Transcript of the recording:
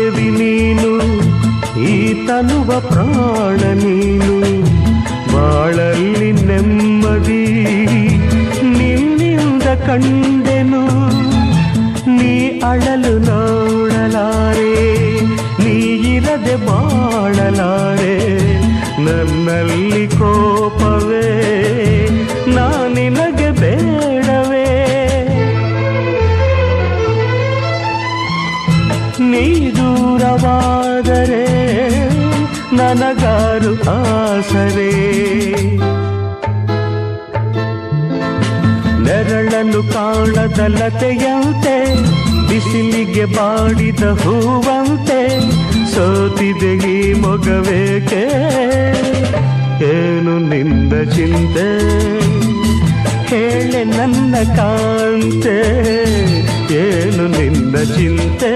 ದೇವಿ ನೀನು, ಈ ತನುವ ಪ್ರಾಣ ನೀನು, ಬಾಳಲ್ಲಿ ನೆಮ್ಮದಿ ನಿನ್ನಿಂದ ಕಂಡೆನು. ನೀ ಅಳಲು ನೋಡಲಾರೆ, ನೀ ಇರದೆ ಬಾಳಲಾರೆ, ನನ್ನಲ್ಲಿ ಕೋಪವೇ ನಿನಗೆ ಬೇಡವೇ. ನೀ ದೂರವಾದರೆ ನನಗಾರು ಆಸರೆ, ನೆರಳನ್ನು ಕಾಣದ ಲತೆಯಂತೆ, ಬಿಸಿಲಿಗೆ ಬಾಡಿದ ಹೂವಂತೆ, ಸೋತಿದೆ ಈ ಮೊಗವೇಕೆ, ಏನು ನಿಂದ ಚಿಂತೆ, ಹೇಳೆ ನನ್ನ ಕಾಂತೆ, ಏನು ನಿಂದ ಚಿಂತೆ.